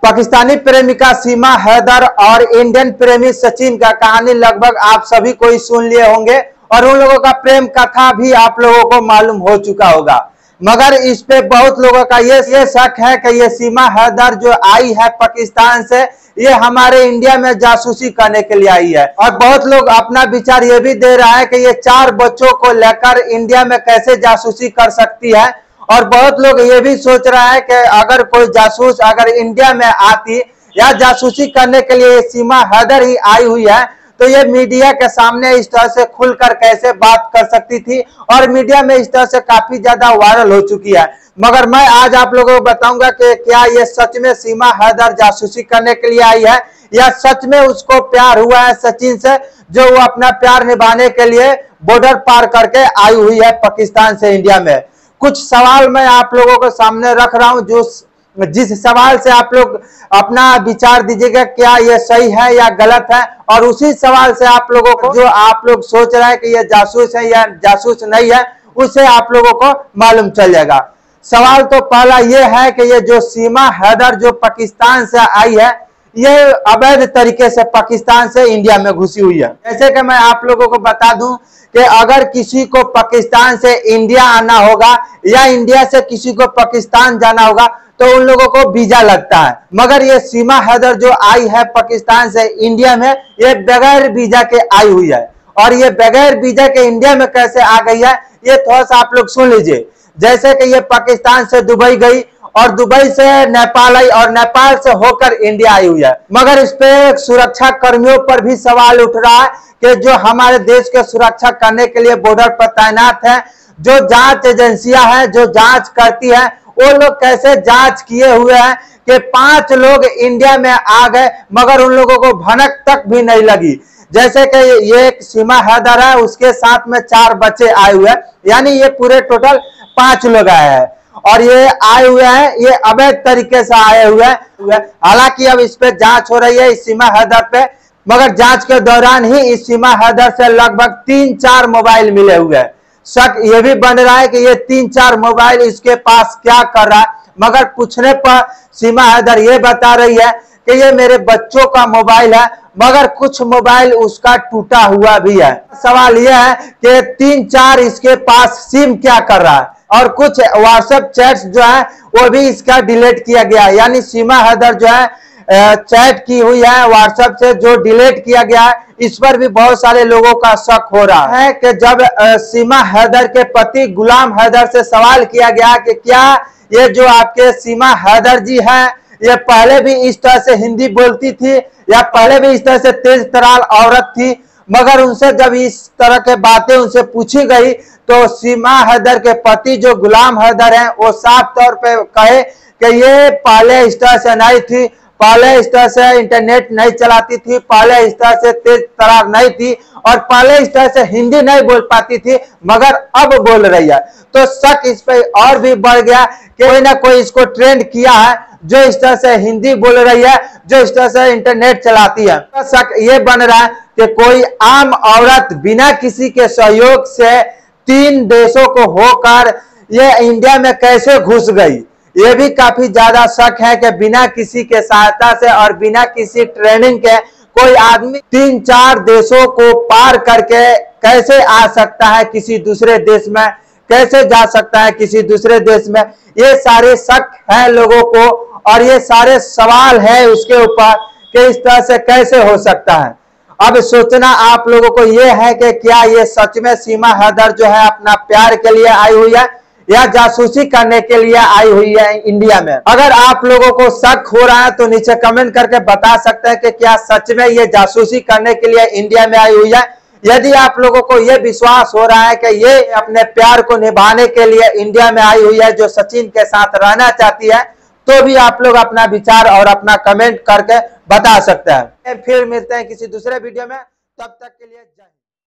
पाकिस्तानी प्रेमिका सीमा हैदर और इंडियन प्रेमी सचिन का कहानी लगभग आप सभी को ही सुन लिए होंगे और उन लोगों का प्रेम कथा भी आप लोगों को मालूम हो चुका होगा। मगर इस पे बहुत लोगों का ये शक है कि ये सीमा हैदर जो आई है पाकिस्तान से, ये हमारे इंडिया में जासूसी करने के लिए आई है। और बहुत लोग अपना विचार ये भी दे रहा है कि ये 4 बच्चों को लेकर इंडिया में कैसे जासूसी कर सकती है। और बहुत लोग ये भी सोच रहा है कि अगर कोई जासूस अगर इंडिया में आती या जासूसी करने के लिए सीमा हैदर ही आई हुई है तो ये मीडिया के सामने इस तरह से खुलकर कैसे बात कर सकती थी, और मीडिया में इस तरह से काफी ज्यादा वायरल हो चुकी है। मगर मैं आज आप लोगों को बताऊंगा कि क्या ये सच में सीमा हैदर जासूसी करने के लिए आई है या सच में उसको प्यार हुआ है सचिन से, जो वो अपना प्यार निभाने के लिए बॉर्डर पार करके आई हुई है पाकिस्तान से इंडिया में। कुछ सवाल मैं आप लोगों के सामने रख रहा हूं, जो जिस सवाल से आप लोग अपना विचार दीजिएगा क्या ये सही है या गलत है, और उसी सवाल से आप लोगों को जो आप लोग सोच रहे हैं कि ये जासूस है या जासूस नहीं है उसे आप लोगों को मालूम चल जाएगा। सवाल तो पहला ये है कि ये जो सीमा हैदर जो पाकिस्तान से आई है ये अवैध तरीके से पाकिस्तान से इंडिया में घुसी हुई है। जैसे कि मैं आप लोगों को बता दूं कि अगर किसी को पाकिस्तान से इंडिया आना होगा या इंडिया से किसी को पाकिस्तान जाना होगा तो उन लोगों को वीजा लगता है। मगर ये सीमा हैदर जो आई है पाकिस्तान से इंडिया में, ये बगैर वीजा के आई हुई है। और ये बगैर वीजा के इंडिया में कैसे आ गई है ये थोड़ा सा आप लोग सुन लीजिए। जैसे कि ये पाकिस्तान से दुबई गई और दुबई से नेपाल आई और नेपाल से होकर इंडिया आई हुई है। मगर इस पे सुरक्षा कर्मियों पर भी सवाल उठ रहा है कि जो हमारे देश के सुरक्षा करने के लिए बॉर्डर पर तैनात है, जो जांच एजेंसियां हैं जो जांच करती है, वो लोग कैसे जांच किए हुए हैं कि 5 लोग इंडिया में आ गए मगर उन लोगों को भनक तक भी नहीं लगी। जैसे कि ये एक सीमा हैदर है, उसके साथ में 4 बच्चे आए हुए हैं, यानी ये पूरे टोटल 5 लोग आए हैं और ये आए हुए हैं, ये अवैध तरीके से आए हुए हैं। हालांकि अब इस पे जांच हो रही है इस सीमा हैदर पे, मगर जांच के दौरान ही इस सीमा हैदर से लगभग 3-4 मोबाइल मिले हुए हैं। शक ये भी बन रहा है कि ये 3-4 मोबाइल इसके पास क्या कर रहा है, मगर पूछने पर सीमा हैदर ये बता रही है कि ये मेरे बच्चों का मोबाइल है, मगर कुछ मोबाइल उसका टूटा हुआ भी है। सवाल यह है कि 3-4 इसके पास सिम क्या कर रहा है, और कुछ व्हाट्सएप चैट्स जो है वो भी इसका डिलीट किया गया है। यानी सीमा हैदर जो है चैट की हुई है व्हाट्सएप से जो डिलीट किया गया है, इस पर भी बहुत सारे लोगों का शक हो रहा है कि जब सीमा हैदर के पति गुलाम हैदर से सवाल किया गया कि क्या ये जो आपके सीमा हैदर जी हैं ये पहले भी इस तरह से हिंदी बोलती थी या पहले भी इस तरह से तेज तरार औरत थी, मगर उनसे जब इस तरह के बातें उनसे पूछी गई तो सीमा हैदर के पति जो गुलाम हैदर हैं वो साफ तौर पे कहे कि ये पहले इस तरह से नहीं थी, पहले इस तरह से इंटरनेट नहीं चलाती थी, पहले इस तरह से तेज तरार नहीं थी और पहले इस तरह से हिंदी नहीं बोल पाती थी, मगर अब बोल रही है। तो शक इस पे और भी बढ़ गया कि कोई ना कोई इसको ट्रेंड किया है जो इस तरह से हिंदी बोल रही है, जो इस तरह से इंटरनेट चलाती है। तो शक ये बन रहा है कि कोई आम औरत बिना किसी के सहयोग से 3 देशों को होकर ये इंडिया में कैसे घुस गई, ये भी काफी ज्यादा शक है कि बिना किसी के सहायता से और बिना किसी ट्रेनिंग के कोई आदमी 3-4 देशों को पार करके कैसे आ सकता है किसी दूसरे देश में, कैसे जा सकता है किसी दूसरे देश में। ये सारे शक है लोगों को और ये सारे सवाल है उसके ऊपर कि इस तरह से कैसे हो सकता है। अब सोचना आप लोगों को ये है कि क्या ये सच में सीमा हैदर जो है अपना प्यार के लिए आई हुई है या जासूसी करने के लिए आई हुई है इंडिया में। अगर आप लोगों को शक हो रहा है तो नीचे कमेंट करके बता सकते हैं कि क्या सच में ये जासूसी करने के लिए इंडिया में आई हुई है। यदि आप लोगों को ये विश्वास हो रहा है कि ये अपने प्यार को निभाने के लिए इंडिया में आई हुई है, जो सचिन के साथ रहना चाहती है, तो भी आप लोग अपना विचार और अपना कमेंट करके बता सकते हैं। फिर मिलते हैं किसी दूसरे वीडियो में, तब तक के लिए जय।